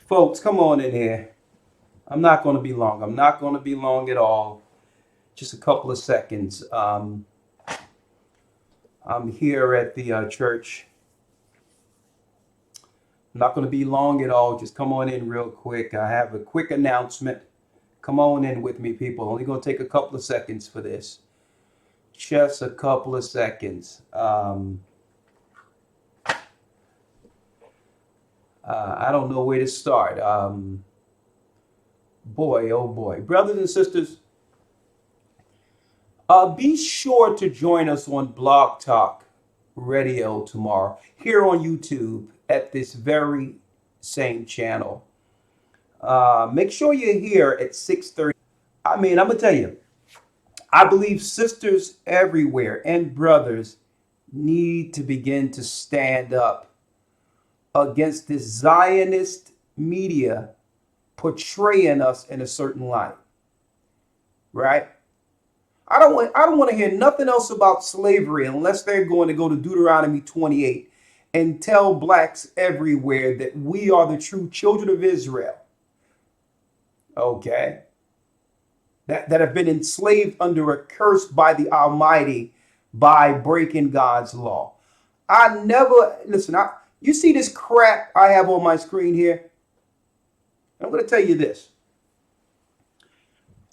Folks, come on in here. I'm not going to be long. I'm not going to be long at all. Just a couple of seconds. I'm here at the church. I'm not going to be long at all. Just come on in real quick. I have a quick announcement. Come on in with me, people. Only going to take a couple of seconds for this. Just a couple of seconds. I don't know where to start. Boy, oh boy. Brothers and sisters, be sure to join us on Blog Talk Radio tomorrow here on YouTube at this very same channel. Make sure you're here at 6:30. I'm going to tell you, I believe sisters everywhere and brothers need to begin to stand up against this Zionist media portraying us in a certain light, right? I don't want to hear nothing else about slavery unless they're going to go to Deuteronomy 28 and tell blacks everywhere that we are the true children of Israel. Okay? That have been enslaved under a curse by the Almighty by breaking God's law. You see this crap I have on my screen here? I'm going to tell you this.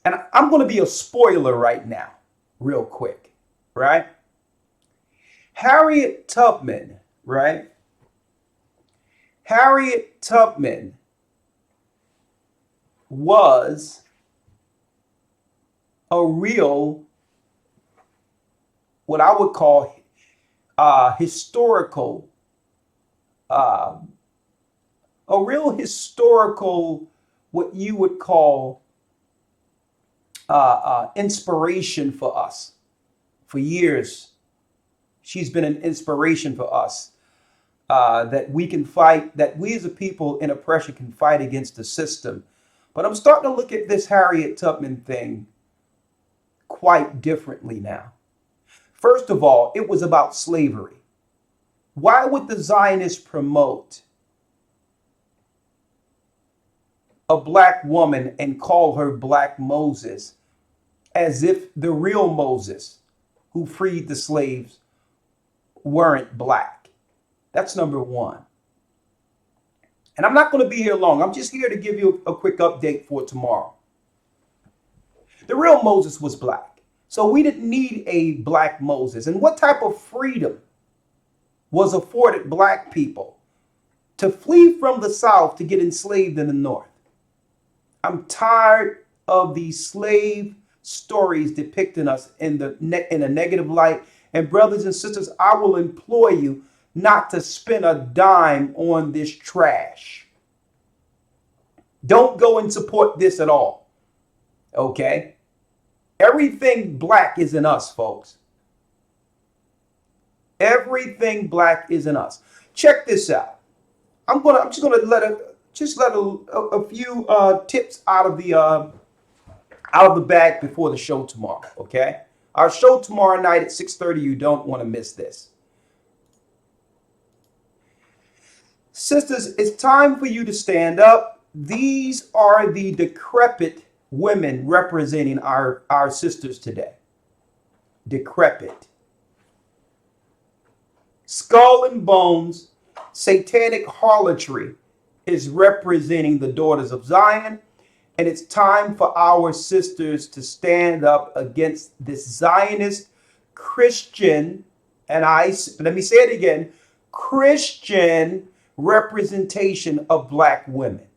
And I'm going to be a spoiler right now, real quick, right? Harriet Tubman, right? Harriet Tubman was a real, what I would call historical, what you would call inspiration for us. For years, she's been an inspiration for us, that we can fight, that we as a people in oppression can fight against the system. But I'm starting to look at this Harriet Tubman thing quite differently now. First of all, it was about slavery. Why would the Zionists promote a black woman and call her Black Moses as if the real Moses who freed the slaves weren't black? That's number one. And I'm not going to be here long. I'm just here to give you a quick update for tomorrow. The real Moses was black. So we didn't need a Black Moses. And what type of freedom was afforded black people? To flee from the South to get enslaved in the North. I'm tired of these slave stories depicting us in a negative light. And brothers and sisters, I will implore you not to spend a dime on this trash. Don't go and support this at all. Okay? Everything black is in us, folks. Everything black is in us. Check this out. I'm just gonna let a few tips out of the bag before the show tomorrow. Okay, our show tomorrow night at 6:30. You don't want to miss this. Sisters, it's time for you to stand up. These are the decrepit women representing our sisters today. Decrepit. Skull and bones, satanic harlotry is representing the daughters of Zion. And it's time for our sisters to stand up against this Zionist Christian, let me say it again, Christian representation of black women.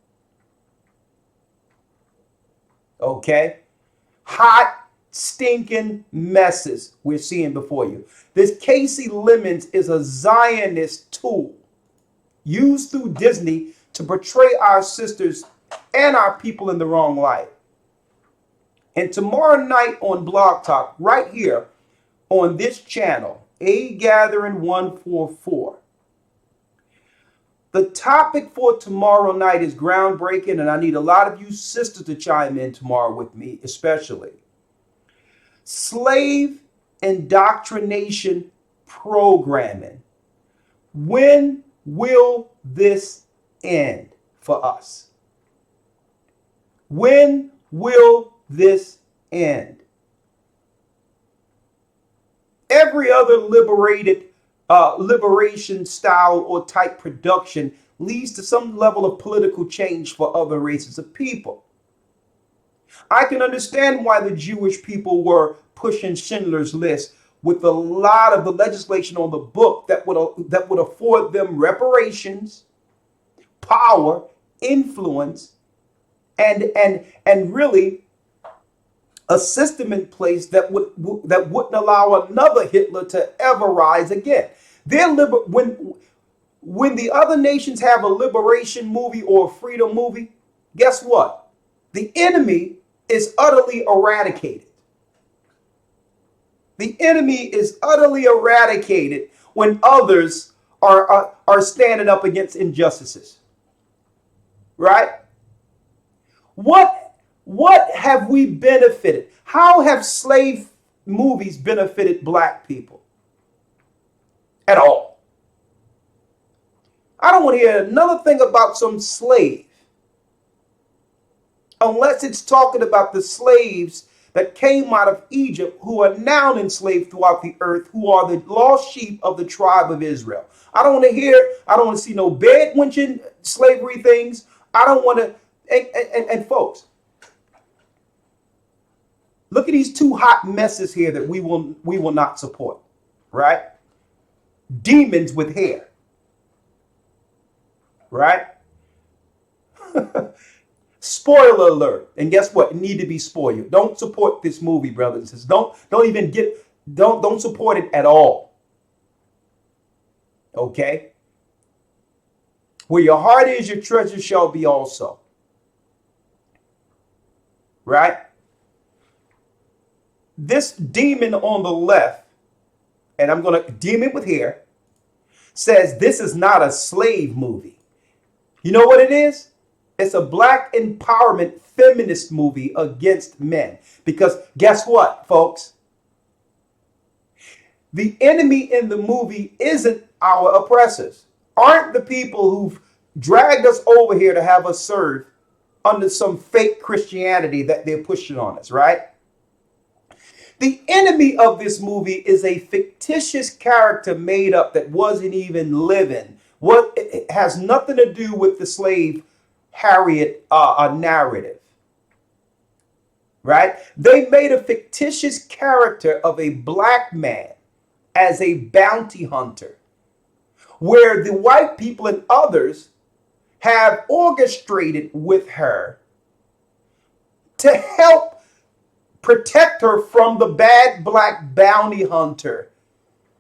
Okay? Hot, stinking messes we're seeing before you. This Casey Lemons is a Zionist tool used through Disney to portray our sisters and our people in the wrong light. And tomorrow night on Blog Talk, right here on this channel, A Gathering 144, the topic for tomorrow night is groundbreaking, and I need a lot of you sisters to chime in tomorrow with me, especially. Slave indoctrination programming. When will this end for us? When will this end? Every other liberation style or type production leads to some level of political change for other races of people. I can understand why the Jewish people were pushing Schindler's List with a lot of the legislation on the book that would afford them reparations, power, influence, and really a system in place that wouldn't allow another Hitler to ever rise again. When the other nations have a liberation movie or a freedom movie, guess what? The enemy is utterly eradicated. The enemy is utterly eradicated when others are standing up against injustices. Right? What have we benefited? How have slave movies benefited black people? At all. I don't want to hear another thing about some slave unless it's talking about the slaves that came out of Egypt who are now enslaved throughout the earth, who are the lost sheep of the tribe of Israel. I don't want to see no bed wenching slavery things. I don't want to, and folks, look at these two hot messes here that we will not support, right? Demons with hair, right? Spoiler alert. And guess what? It need to be spoiled. Don't support this movie, brothers and sisters. Don't support it at all. Okay? Where your heart is, your treasure shall be also. Right? This demon on the left, and I'm going to demon with hair, says this is not a slave movie. You know what it is? It's a black empowerment feminist movie against men. Because guess what, folks? The enemy in the movie isn't our oppressors. Aren't the people who've dragged us over here to have us serve under some fake Christianity that they're pushing on us, right? The enemy of this movie is a fictitious character made up that wasn't even living. It has nothing to do with the slave Harriet narrative, right? They made a fictitious character of a black man as a bounty hunter, where the white people and others have orchestrated with her to help protect her from the bad black bounty hunter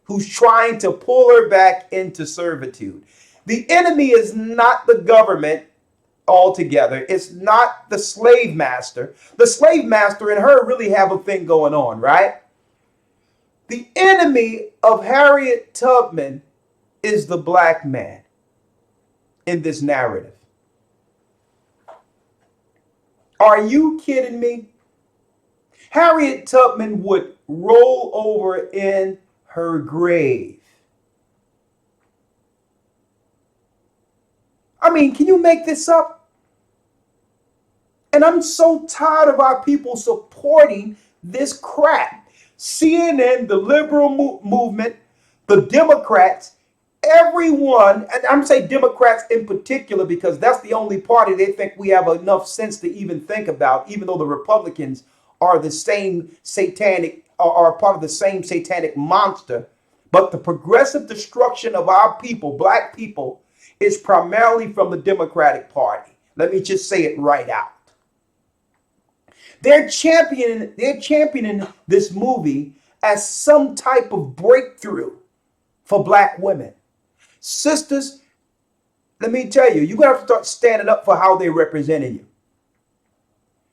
who's trying to pull her back into servitude. The enemy is not the government altogether. It's not the slave master. The slave master and her really have a thing going on, right? The enemy of Harriet Tubman is the black man in this narrative. Are you kidding me? Harriet Tubman would roll over in her grave. I mean, can you make this up? And I'm so tired of our people supporting this crap. CNN, the liberal movement, the Democrats, everyone, and I'm saying Democrats in particular because that's the only party they think we have enough sense to even think about, even though the Republicans are the same satanic, are part of the same satanic monster. But the progressive destruction of our people, black people, is primarily from the Democratic Party. Let me just say it right out. They're championing this movie as some type of breakthrough for black women. Sisters, let me tell you, you're going to have to start standing up for how they're representing you.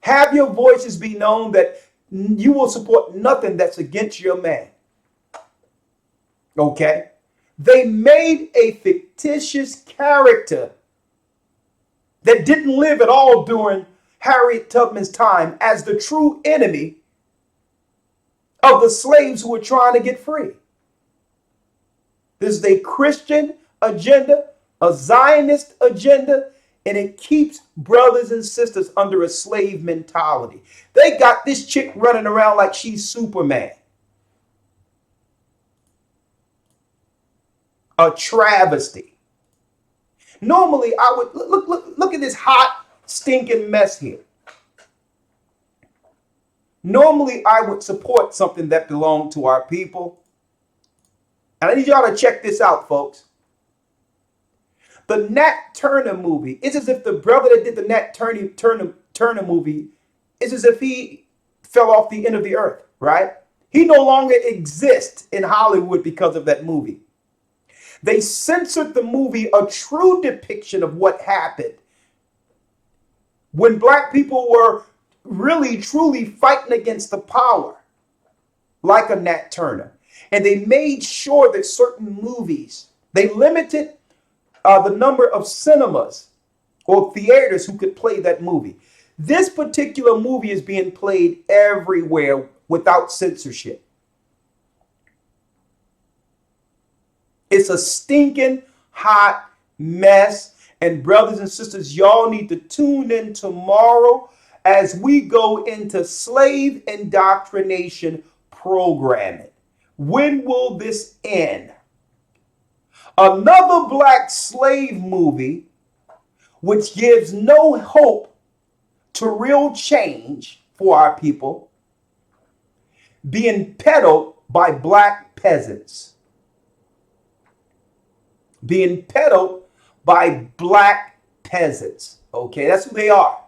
Have your voices be known that you will support nothing that's against your man. Okay? They made a fictitious character that didn't live at all during Harriet Tubman's time as the true enemy of the slaves who were trying to get free. This is a Christian agenda, a Zionist agenda. And it keeps brothers and sisters under a slave mentality. They got this chick running around like she's Superman. A travesty. Normally, I would look at this hot, stinking mess here. Normally, I would support something that belonged to our people. And I need y'all to check this out, folks. The Nat Turner movie, it's as if the brother that did the Nat Turner movie, it's as if he fell off the end of the earth, right? He no longer exists in Hollywood because of that movie. They censored the movie, a true depiction of what happened when black people were really, truly fighting against the power, like a Nat Turner. And they made sure that certain movies, they limited the number of cinemas or theaters who could play that movie. This particular movie is being played everywhere without censorship. It's a stinking hot mess. And brothers and sisters, y'all need to tune in tomorrow as we go into slave indoctrination programming. When will this end? Another black slave movie, which gives no hope to real change for our people, being peddled by black peasants. Being peddled by black peasants. Okay, that's who they are.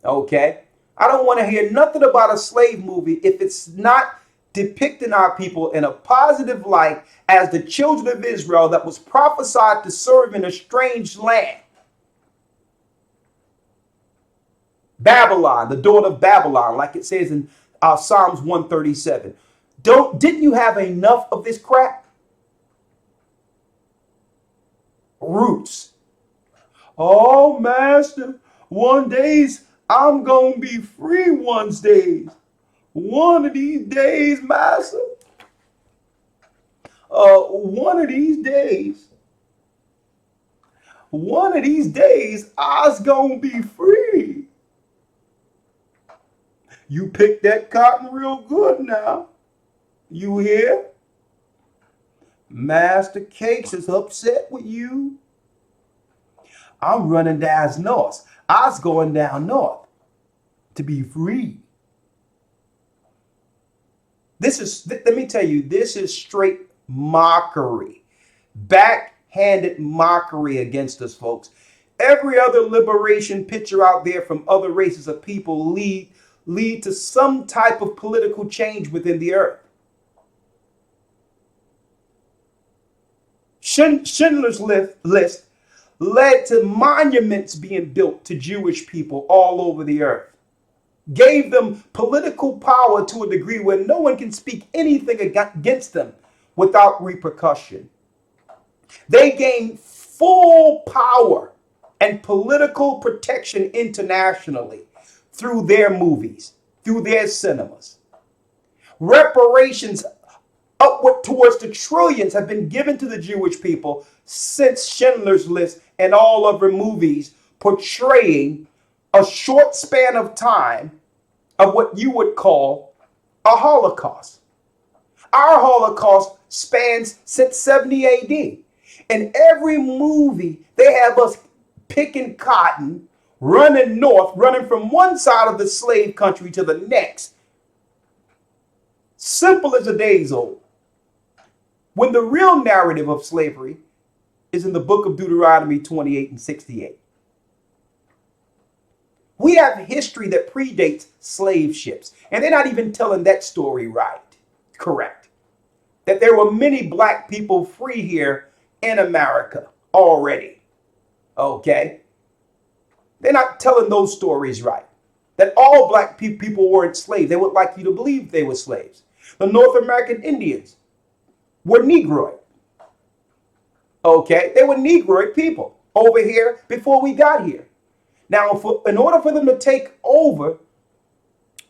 Okay, I don't want to hear nothing about a slave movie if it's not depicting our people in a positive light as the children of Israel that was prophesied to serve in a strange land. Babylon, the daughter of Babylon, like it says in Psalms 137. Didn't you have enough of this crap? Roots. Oh, master, one days I'm going to be free one days. One of these days, master. One of these days, I's gonna be free. You pick that cotton real good now. You hear? Master Cakes is upset with you. I'm running down north. I's going down north to be free. Let me tell you, this is straight mockery, backhanded mockery against us, folks. Every other liberation picture out there from other races of people lead to some type of political change within the earth. Schindler's List led to monuments being built to Jewish people all over the earth. Gave them political power to a degree where no one can speak anything against them without repercussion. They gained full power and political protection internationally through their movies, through their cinemas. Reparations upward towards the trillions have been given to the Jewish people since Schindler's List and all other movies portraying a short span of time of what you would call a Holocaust. Our Holocaust spans since 70 AD. In every movie, they have us picking cotton, running north, running from one side of the slave country to the next. Simple as a day's old. When the real narrative of slavery is in the book of Deuteronomy 28 and 68. We have history that predates slave ships, and they're not even telling that story right, correct. That there were many black people free here in America already, okay? They're not telling those stories right. That all black people weren't slaves. They would like you to believe they were slaves. The North American Indians were Negroid, okay? They were Negroid people over here before we got here. Now, in order for them to take over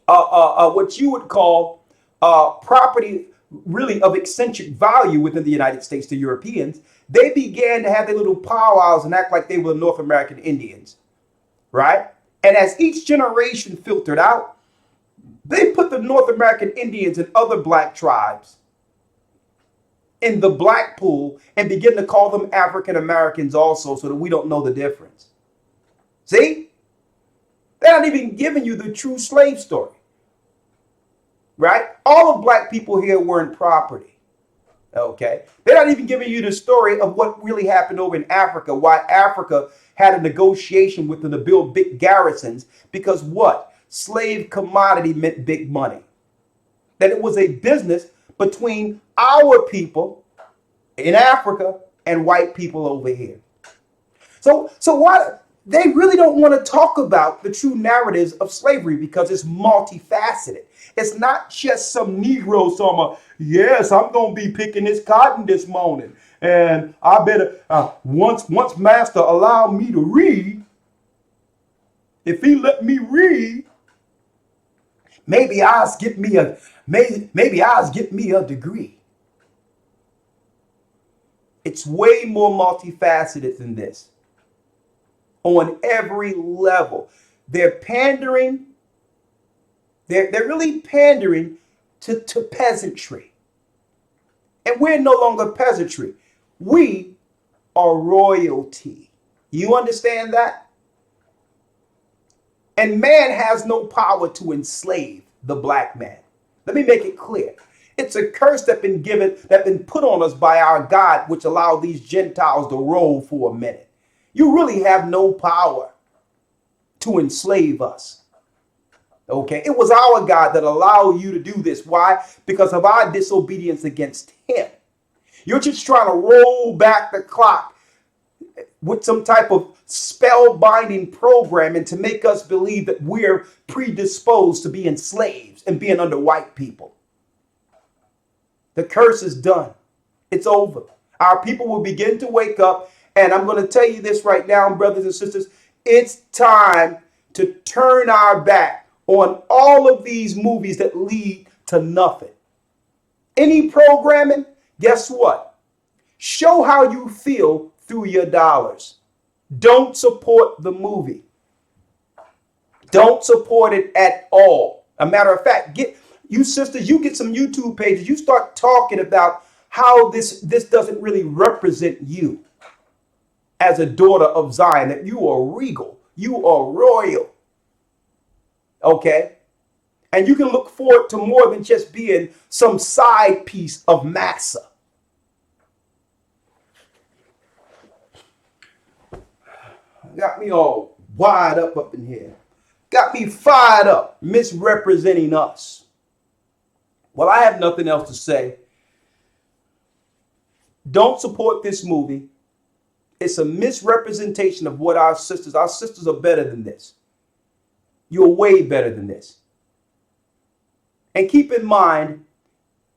what you would call property really of eccentric value within the United States to Europeans, they began to have their little powwows and act like they were North American Indians, right? And as each generation filtered out, they put the North American Indians and other black tribes in the black pool and begin to call them African Americans also, so that we don't know the difference. See? They're not even giving you the true slave story, right? All of black people here weren't property, okay? They're not even giving you the story of what really happened over in Africa, why Africa had a negotiation with them to build big garrisons, because what? Slave commodity meant big money. That it was a business between our people in Africa and white people over here. So why they really don't want to talk about the true narratives of slavery, because it's multifaceted. It's not just some Negro summer. Yes, I'm gonna be picking this cotton this morning, and I better once master allow me to read. If he let me read, maybe I'll get me a degree. It's way more multifaceted than this. On every level, they're pandering. They're really pandering to peasantry, and we're no longer peasantry. We are royalty. You understand that? And man has no power to enslave the black man. Let me make it clear. It's a curse that's been put on us by our God, which allowed these Gentiles to roll for a minute. You really have no power to enslave us. Okay? It was our God that allowed you to do this. Why? Because of our disobedience against him. You're just trying to roll back the clock with some type of spellbinding programming to make us believe that we're predisposed to being slaves and being under white people. The curse is done. It's over. Our people will begin to wake up. And I'm going to tell you this right now, brothers and sisters. It's time to turn our back on all of these movies that lead to nothing. Any programming, guess what? Show how you feel through your dollars. Don't support the movie. Don't support it at all. A matter of fact, get some YouTube pages. You start talking about how this doesn't really represent you as a daughter of Zion, that you are regal, you are royal. Okay? And you can look forward to more than just being some side piece of massa. Got me all wired up in here. Got me fired up, misrepresenting us. Well, I have nothing else to say. Don't support this movie. It's a misrepresentation of what our sisters are better than this. You're way better than this. And keep in mind,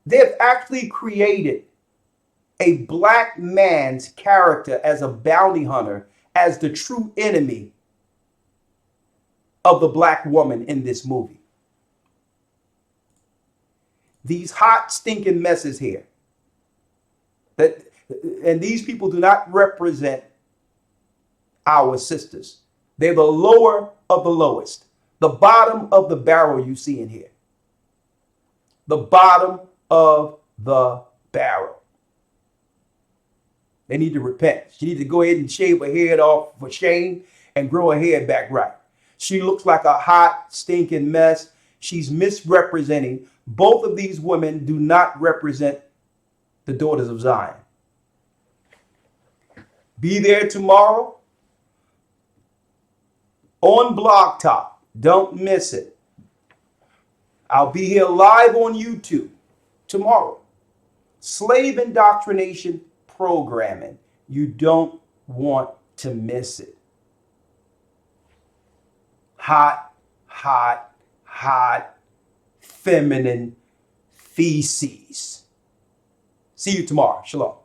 they've actually created a black man's character as a bounty hunter, as the true enemy of the black woman in this movie. These hot, stinking messes here. And these people do not represent our sisters. They're the lower of the lowest. The bottom of the barrel you see in here. The bottom of the barrel. They need to repent. She needs to go ahead and shave her head off for shame and grow her hair back right. She looks like a hot, stinking mess. She's misrepresenting. Both of these women do not represent the daughters of Zion. Be there tomorrow on Blogtalk. Don't miss it. I'll be here live on YouTube tomorrow. Slave indoctrination programming. You don't want to miss it. Hot, hot, hot, feminine feces. See you tomorrow. Shalom.